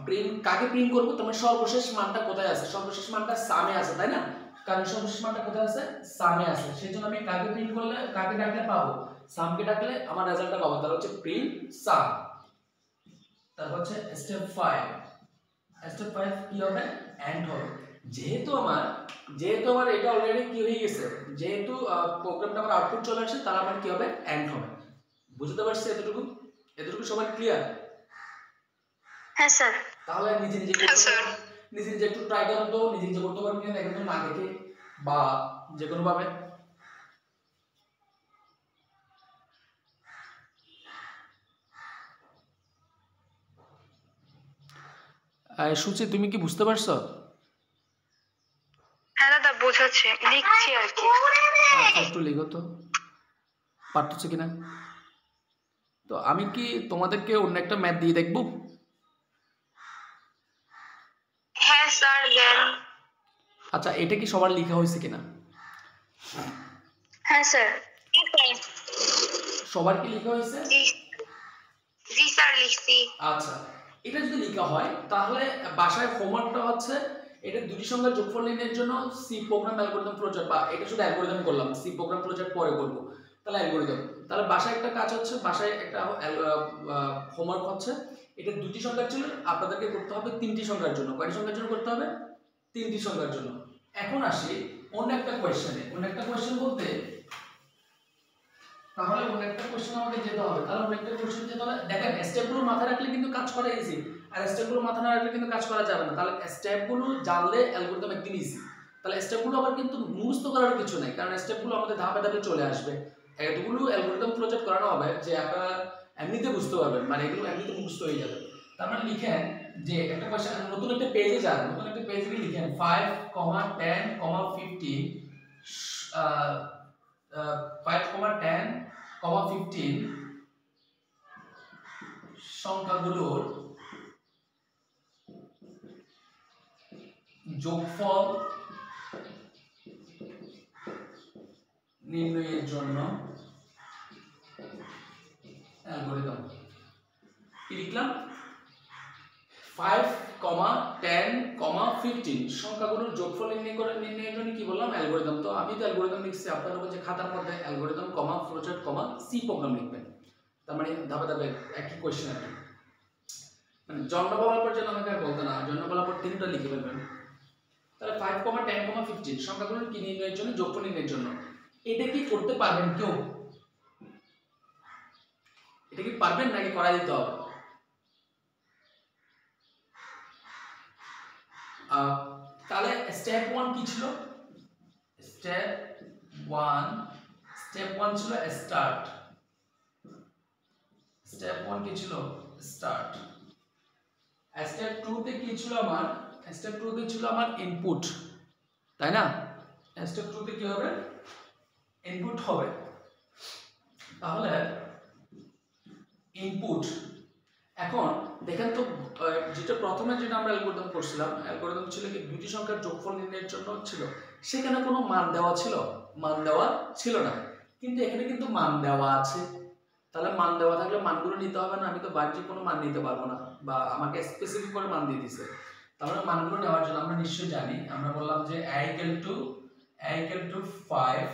প্রিন্ট কাকে প্রিন্ট করব, তোমার সর্বশেষ মানটা কোথায় আছে, সর্বশেষ মানটা সামে আছে তাই না, কারণ সর্বশেষ মানটা কোথায় আছে সামে আছে, সেজন্য আমি কাকে প্রিন্ট করলে কাকে ডাকলে পাবো সামকে ডাকলে আমার রেজাল্টটা পাবো, তাহলে হচ্ছে প্রিন্ট সাম। তারপর হচ্ছে স্টেপ 5, স্টেপ 5 কি হবে এন্ড হবে। যেহেতু আমার এটা অলরেডি কি হয়ে গেছে, যেহেতু প্রোগ্রামটা আমার আউটপুট চলে আসছে, তাহলে আমার কি হবে এন্ড হবে। বুঝতে পারছি এতটুকু? এতটুকু সবাই ক্লিয়ার? হ্যাঁ স্যার। তাহলে নিজে নিজে একটু ট্রাই করুন তো, নিজে করতে পারবেন কিনা দেখুন তো, না দেখে বা যে কোনো ভাবে। সুচি তুমি কি বুঝতে পারছো? হ্যাঁ দাদা বোঝাচ্ছে, লিখছি আর কি। একটু লিখো তো পারতেছো কিনা। তো আমি কি তোমাদেরকে অন্য একটা ম্যাথ দিয়ে দেখবো? হ্যাঁ স্যার দেন। আচ্ছা এটা কি সবার লেখা হয়েছে কিনা? হ্যাঁ স্যার। সবার কি লেখা হয়েছে? জি স্যার লিখছি। আচ্ছা এটা যদি লেখা হয় তাহলে বাসায় হোমওয়ার্কটা হচ্ছে এটা দুটি সংখ্যার যোগফল নির্ণয়ের জন্য সি প্রোগ্রাম অ্যালগরিদম ফ্লোচার্ট, বা এটা শুধু অ্যালগরিদম করলাম, সি প্রোগ্রাম ফ্লোচার্ট পরে করব, তাহলে অ্যালগরিদম। তাহলে বাসায় একটা কাজ হচ্ছে, বাসায় একটা হোমওয়ার্ক হচ্ছে এটা দুটি সংখ্যার জন্য আপনাদেরকে করতে হবে তিনটি সংখ্যার জন্য। কয়টি সংখ্যার জন্য করতে হবে? তিনটি সংখ্যার জন্য। এখন আসি অন্য একটা কোশ্চেনে। অন্য একটা কোশ্চেন বলতে তাহলে অন্য একটা কোশ্চেন আমাকে যেতে হবে, তাহলে অন্য একটা কোশ্চেন যেতে হলে দেখেন স্টেপগুলো মাথায় রাখলে কিন্তু কাজ করা ইজি, আর স্টেপগুলো মাথায় না রাখলে কিন্তু কাজ করা যাবে না। তাহলে স্টেপগুলো জানলে অ্যালগরিদম একদম ইজি। তাহলে স্টেপগুলো আবার কিন্তু মুখস্থ করার কিছু নাই, কারণ স্টেপগুলো আমাদের ধাপে ধাপে চলে আসবে। এতগুলো অ্যালগরিদম প্রজেক্ট করানো হবে যে আপনারা এমনিতে বুঝতে পারবেন, মানে এগুলো এমনিতে মুখস্থ হয়ে যাবে। তার মানে লিখেন যে একটা কোশ্চেন নতুন একটা পেজে যান, নতুন একটা পেজে গিয়ে লিখেন 5, 10, 15 5, 10, 15 সংখ্যাগুলোর যোগফল নির্ণয়ের জন্য অ্যালগরিদম। কি লিখলাম? 5, 10, 15 সংখ্যাগুলোর যোগফল নির্ণয়ের জন্য কি বললাম অ্যালগরিদম। তো আমি তো অ্যালগরিদম লিখছি, আপনারা বলছে খাতার মধ্যে অ্যালগরিদম ফ্লোচার্ট সি প্রোগ্রাম লিখবেন। তার মানে ধাপে ধাপে একই কোশ্চেন আর কি, মানে জন্ম বলার পর যেন আমাকে আর বলতে না, জন্ম বলার পর তিনটা লিখে ফেলবেন। তাহলে 5, 10, 15 সংখ্যাগুলোর কি নির্ণয়ের জন্য যোগফল নির্ণয়ের জন্য। এটা কি করতে পারবেন কেউ? এটা কি পারবেন নাকি করা দিতে হবে? তাহলে স্টেপ 1 কি ছিল? স্টেপ 1 ছিল স্টার্ট। স্টেপ 1 কি ছিল? স্টার্ট। স্টেপ 2 তে কি ছিল আমার? স্টেপ 2 তে ছিল আমার ইনপুট, তাই না? স্টেপ 2 তে কি হবে? ইনপুট হবে। তাহলে ইনপুট এখন দেখেন তো যেটা প্রথমে যেটা আমরা অ্যালগরিদম করছিলাম, অ্যালগরিদম ছিল কি দুটি সংখ্যার যোগফল নির্ণয়ের জন্য ছিল, সেখানে কোনো মান দেওয়া ছিল, মান দেওয়া ছিল না, কিন্তু এখানে কিন্তু মান দেওয়া আছে। তাহলে মান দেওয়া থাকলে মানগুলো নিতে হবে না, আমি তো বাহ্যিক কোনো মান নিতে পারবো না, বা আমাকে স্পেসিফিক করে মান দিয়ে দিছে। তাহলে মানগুলো নেওয়ার জন্য আমরা নিশ্চয়ই জানি, আমরা বললাম যে a equal to 5,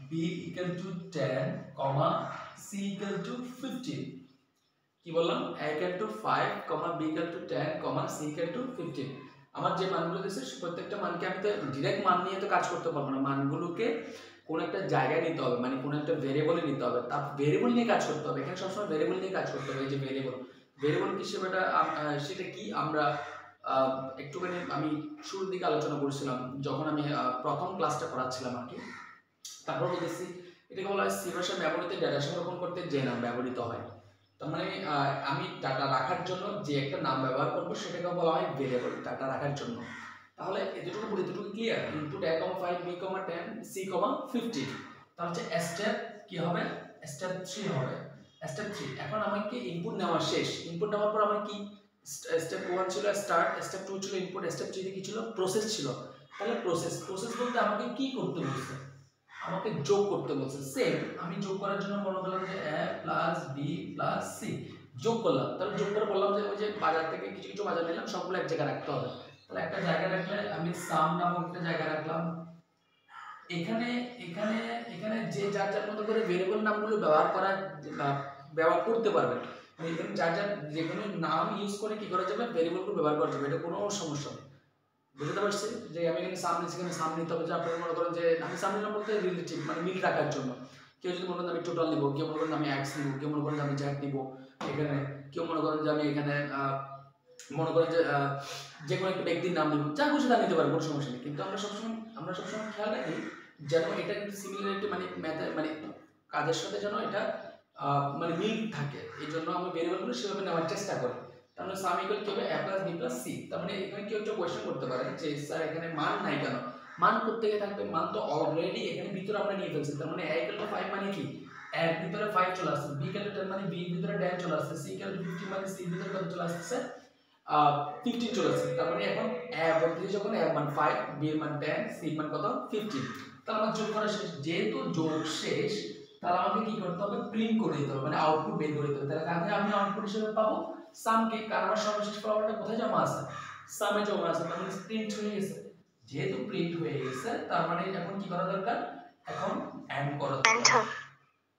b equal to 10, c equal to 15। কি বললাম? a equal to 5, b equal to 10, c equal to 15। আমার যে মানগুলো দিয়েছে প্রত্যেকটা মানকে আমি তো ডাইরেক্ট মান নিয়ে তো কাজ করতে পারবো না, মানগুলোকে কোন একটা জায়গায় নিতে হবে, মানে কোন একটা ভেরিয়েবলে নিতে হবে, তার ভেরিয়েবল নিয়ে কাজ করতে হবে। এখানে সবসময় ভেরিয়েবল নিয়ে কাজ করতে হবে। এই যে ভেরিয়েবল কি সেটা কি আমরা একটুখানি আমি শুরুর দিকে আলোচনা করছিলাম যখন আমি প্রথম ক্লাসটা পড়াচ্ছিলাম আর কি। তারপর বলতেছি এটাকে বলা হয় সি ভাষা মেমোরিতে ডেটা সংরক্ষণ করতে যে নাম ব্যবহৃত হয়। তার মানে আমি ডাটা রাখার জন্য যে একটা নাম ব্যবহার করব সেটাকে বলা হয় ভেরিয়েবল, ডাটা রাখার জন্য। তাহলে এতটুকু clear? Input a, 5, b, 10, c, 15। তাহলে হচ্ছে স্টেপ কি হবে? স্টেপ 3 হবে। স্টেপ 3 এখন আমাকে ইনপুট নেওয়া শেষ। ইনপুট নেওয়ার পর আমার কি স্টেপ 1 ছিল স্টার্ট, স্টেপ 2 ছিল ইনপুট, স্টেপ 3 কি ছিল? প্রসেস ছিল। তাহলে প্রসেস বলতে আমাকে কি করতে বলছে? আমাকে যোগ করতে বলছে। সেম আমি যোগ করার জন্য মনে করলাম যে a plus b plus c যোগ করলাম। তাহলে যোগ করে বললাম যে ওই যে বাজার থেকে কিছু কিছু বাজার নিলাম, সবগুলো এক জায়গায় রাখতে হবে। তাহলে একটা জায়গায় রাখলে আমি সাম নামক একটা জায়গায় রাখলাম। এখানে এখানে এখানে যে যার যার মতো করে ভেরিয়েবল নামগুলো ব্যবহার করতে পারবেন। এখানে যার যার যে কোনো নাম ইউজ করে কি করা যাবে? ভেরিয়েবলগুলো ব্যবহার করা যাবে, এটা কোনো সমস্যা নেই। বুঝতে পারছি যে আমি এখানে সামনে সেখানে সামনে নিতে হবে, যে আপনারা মনে করেন যে আমি সামনে নিলাম বলতে রিলেটিভ মানে মিল রাখার জন্য। কেউ যদি মনে করেন আমি টোটাল নিব, কেউ মনে করেন আমি এক্স নিব, কেউ মনে করেন আমি জ্যাড নিব, এখানে কেউ মনে করেন যে আমি এখানে মনে করেন যে কোনো একটা ব্যক্তির নাম নিব, যা খুশি তা নিতে পারবো, কোনো সমস্যা নেই। কিন্তু আমরা সবসময় খেয়াল রাখি যেন এটা কিন্তু সিমিলারিটি মানে কাজের সাথে যেন এটা মানে মিল থাকে, এই জন্য আমি ভেরিয়েবলগুলো সেভাবে নেওয়ার চেষ্টা করি। তার মানে সাম ইকুয়াল কি হবে? a plus b plus c। তার মানে এখানে কেউ একটা কোশ্চেন করতে পারে যে স্যার এখানে মান নাই কেন? মান কোত্থেকে থাকবে? মান তো অলরেডি এখানে ভিতরে আমরা নিয়ে ফেলছি। তার মানে a ইকুয়াল টু 5 মানে কি? a এর ভিতরে 5 চলে আসছে, b ইকুয়াল টু 10 মানে b এর ভিতরে 10 চলে আসছে, c ইকুয়াল টু 15 মানে c এর ভিতরে কত চলে আসছে? 15 চলে আসছে। তার মানে এখন a বলতে যখন a এর মান 5, b এর মান 10, c এর মান কত? 15। তাহলে আমার যোগ করা শেষ। যেহেতু যোগ শেষ, তাহলে আমাকে কি করতে হবে? প্রিন্ট করে দিতে হবে, মানে আউটপুট বের করে দিতে হবে। তাহলে কাকে আমি আউটপুট হিসেবে পাবো? সামকে, কারণ আমার সর্বশেষ ফলাফলটা কোথায় জমা আছে? সামে জমা আছে। তার মানে প্রিন্ট হয়ে গেছে। যেহেতু প্রিন্ট হয়ে গেছে, তার মানে এখন কি করা দরকার? এখন এন্ড করা দরকার।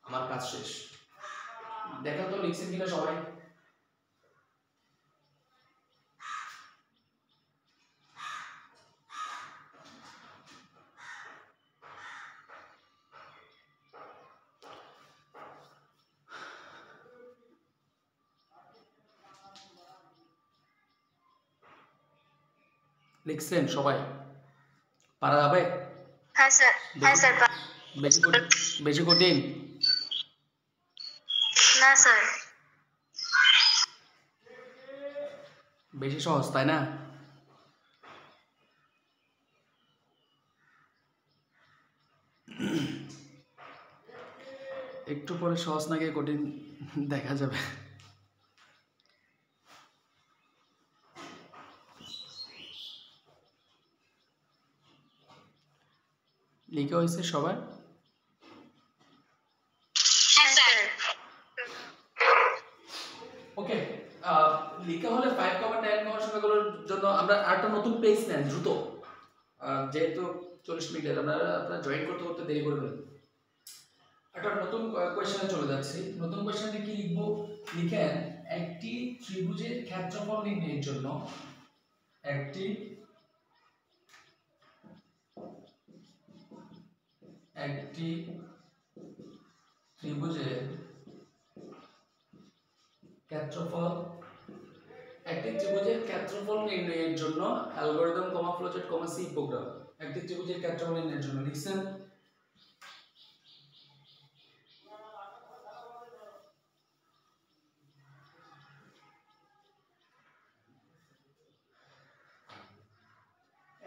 আমার কাজ শেষ। দেখো তো লিখছেন কিনা সবাই? লিখছেন সবাই? পারা যাবে? হ্যাঁ স্যার, হ্যাঁ স্যার। বেশি কঠিন না স্যার, বেশি সহজ, তাই না? একটু পরে সহজ নাকি কঠিন দেখা যাবে। লিখে হয়েছে সবার? হ্যাঁ স্যার। ওকে, লিখে হলে 5, 10 সংখ্যাগুলোর জন্য আমরা আরেকটা নতুন পেজ নেন দ্রুত, যেহেতু 40 মিনিটের আপনারা জয়েন করতে দেরি করবেন। একটা নতুন কোয়েশ্চেনে চলে যাচ্ছি। নতুন কোয়েশ্চেনে কি লিখবো? লিখেন একটি ত্রিভুজের ক্ষেত্রফল নির্ণয়ের জন্য একটি ত্রিভুজের ক্ষেত্রফল নির্ণয়ের জন্য অ্যালগরিদম, ফ্লোচার্ট, সি প্রোগ্রাম। একটি ত্রিভুজের ক্ষেত্রফল নির্ণয়ের জন্য লিখছেন।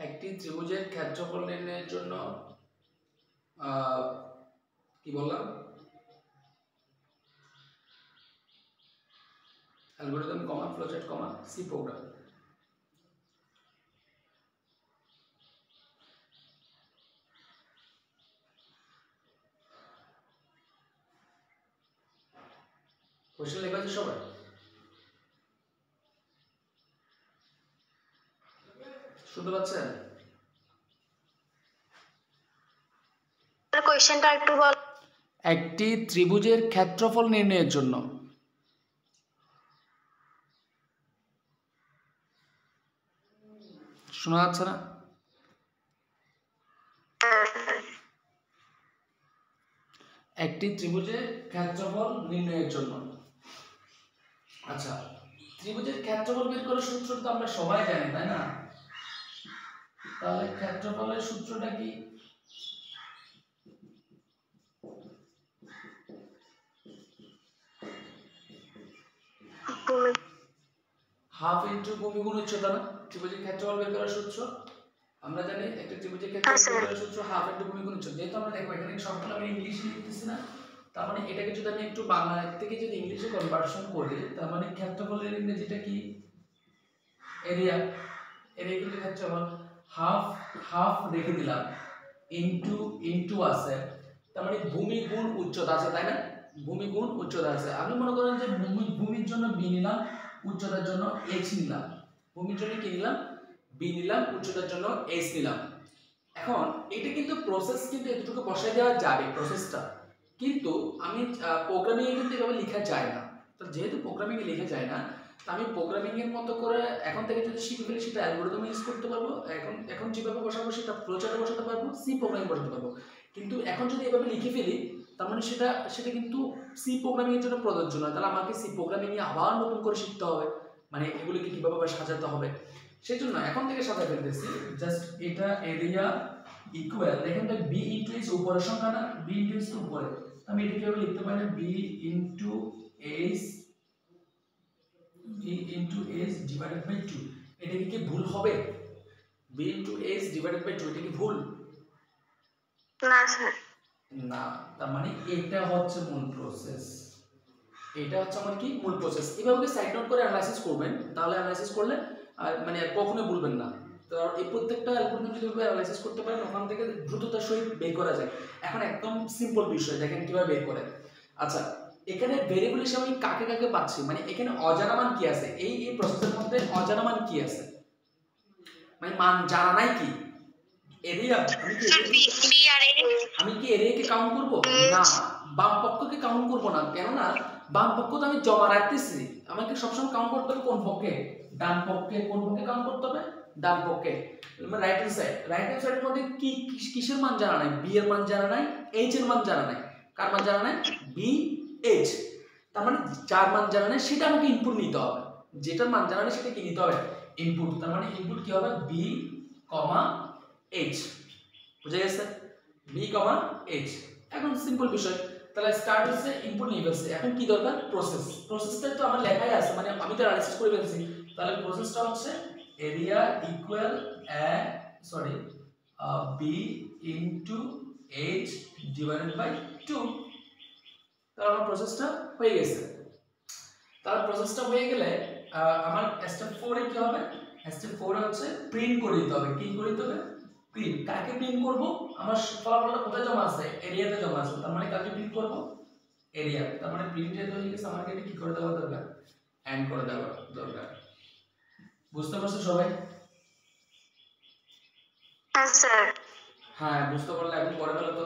একটি ত্রিভুজের ক্ষেত্রফল নির্ণয়ের জন্য কি বললাম? অ্যালগরিদম কমা ফ্লোচার্ট কমা সি প্রোগ্রাম। কোশ্চেন লেখা আছে সবাই? শুনতে পাচ্ছেন? কোশ্চেনটা একটু বল। একটি ত্রিভুজের ক্ষেত্রফল নির্ণয়ের জন্য শোনা যাচ্ছে না? একটি ত্রিভুজের ক্ষেত্রফল নির্ণয়ের জন্য। আচ্ছা, ত্রিভুজের ক্ষেত্রফল বের করার সূত্র তো আমরা সবাই জানি, তাই না? তাহলে ক্ষেত্রফলের সূত্রটা কি? হাফ ইনটু ভূমি গুণ উচ্চতা না? ত্রিভুজের ক্ষেত্রফল বের করার সূত্র আমরা জানি, একটা ত্রিভুজের ক্ষেত্রফল বের করার সূত্র হাফ ইনটু ভূমি গুণ উচ্চতা। যেহেতু আমরা দেখো এখানে সবগুলো আমি ইংলিশে লিখতেছি না, তার মানে এটাকে যদি আমি একটু বাংলা থেকে যদি ইংলিশে কনভার্সন করি, তার মানে ক্ষেত্রফলের ইংরেজিটা কি? এরিয়া। এরিয়া কিন্তু ক্ষেত্রফল। হাফ হাফ রেখে দিলাম, ইনটু আছে, তার মানে ভূমি গুণ উচ্চতা আছে, তাই না? ভূমি গুণ উচ্চতা আছে। আমি মনে করেন যে ভূমির জন্য বি নিলাম, উচ্চতার জন্য এইচ নিলাম। ভূমির জন্য কি নিলাম? বি নিলাম, উচ্চতার জন্য এইচ নিলাম। এখন এটা কিন্তু প্রসেস কিন্তু এতটুকু বসাই দেওয়া যাবে প্রসেসটা, কিন্তু আমি প্রোগ্রামিং এ কিন্তু এভাবে লেখা যায় না। তো যেহেতু প্রোগ্রামিং এ লেখা যায় না, তো আমি প্রোগ্রামিং এর মতো করে এখন থেকে যদি শিখে ফেলি সেটা অ্যালগরিদম ইউজ করতে পারবো। এখন যেভাবে বসাবো সেটা ফ্লোচার্টে বসাতে পারবো, সি প্রোগ্রামিং বসাতে পারবো। কিন্তু এখন যদি এভাবে লিখে ফেলি, তার মানে সেটা কিন্তু সি প্রোগ্রামিং এর জন্য প্রযোজ্য নয়। তাহলে আমাকে সি প্রোগ্রামিং এ আবার নতুন করে শিখতে হবে, মানে এগুলোকে কিভাবে সাজাতে হবে। সেই জন্য এখন থেকে সাজাতে ফেলতেছি। জাস্ট এটা এরিয়া ইকুয়াল, দেখেন তো বি ইনটু এইচ উপরের সংখ্যা না? বি ইনটু এইচ তো উপরে, আমি এটা কিভাবে লিখতে পারি? B into H divided by 2। এটা কি ভুল হবে? B into H divided by 2 এটা কি ভুল? না স্যার। না, তার মানে এটা হচ্ছে মূল প্রসেস। এটা হচ্ছে আমার কি মূল প্রসেস। এভাবে সাইড নোট করে অ্যানালাইসিস করবেন, তাহলে অ্যানালাইসিস করলে মানে কখনো ভুলবেন না। তো এই প্রত্যেকটা অ্যালগরিদম যদি অ্যানালাইসিস করতে পারেন, ওখান থেকে দ্রুততার সহিত বের করা যায়। এখন একদম সিম্পল বিষয়, দেখেন কিভাবে বের করে। আচ্ছা, এখানে ভেরিয়েবল হিসেবে আমি কাকে কাকে পাচ্ছি, মানে এখানে অজানা মান কি আছে? এই প্রসেসের মধ্যে অজানা মান কি আছে, মানে মান জানা নাই কি? এরিয়া। আমি কি এরিয়াকে কাউন্ট করব? না, বাম পক্ষকে কাউন্ট করব না। কেন না? বাম পক্ষ তো আমি জমা রাখতেছি, আমাকে সবসময় কাউন্ট করতে হবে কোন পক্ষে? ডান পক্ষে। কোন পক্ষে কাউন্ট করতে হবে? ডান পক্ষে। Right hand side. Right hand সাইডের মধ্যে কি কিসের মান জানা নাই? বি এর মান জানা নাই, এইচ এর মান জানা নাই। কার মান জানা নাই? B, H. তার মানে যার মান জানা নাই সেটা আমাকে ইনপুট নিতে হবে, যেটার মান জানা নাই সেটা কি নিতে হবে? ইনপুট। তার মানে ইনপুট কি হবে? B, H. বুঝা গেছে? B, H. এখন সিম্পল বিষয়। তাহলে স্টার্ট হচ্ছে, ইনপুট নিয়ে ফেলছে। এখন কি দরকার? প্রসেস। প্রসেসটা তো আমার লেখাই আছে, মানে আমি তো অ্যানালাইসিস করে ফেলছি। তাহলে প্রসেসটা হচ্ছে area equal B into H divided by 2। তাহলে আমার প্রসেসটা হয়ে গেছে। তাহলে প্রসেসটা হয়ে গেলে আমার স্টেপ 4 এ কি হবে? স্টেপ 4 এ হচ্ছে প্রিন্ট করে দিতে হবে। কি করে দিতে হবে? প্রিন্ট। কাকে প্রিন্ট করব? আমার ফলাফলটা কোথায় জমা আছে? এরিয়াতে জমা আছে। তার মানে কাকে প্রিন্ট করব? এরিয়া। তার মানে প্রিন্ট যেহেতু হয়ে গেছে, আমাকে এটা কি করে দেওয়া দরকার? এন্ড করে দেওয়া দরকার। বুঝতে পারছো সবাই? হ্যাঁ স্যার। হ্যাঁ, বুঝতে পারলে এখন পরে ফেলো তো।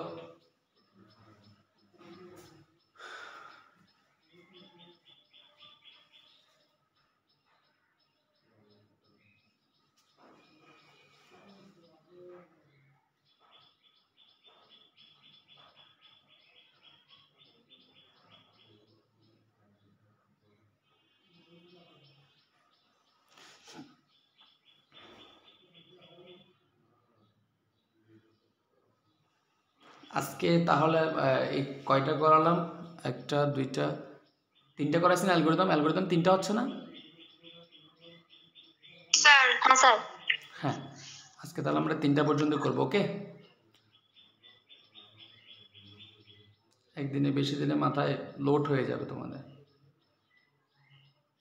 আজকে তাহলে এই কয়টা করালাম? 1টা 2টা 3টা করাইছি না? অ্যালগরিদম 3টা হচ্ছে না স্যার? হ্যাঁ স্যার। হ্যাঁ, আজকে তাহলে আমরা 3টা পর্যন্ত করব। ওকে, একদিনে বেশি দিনে মাথায় লোড হয়ে যাবে তোমাদের।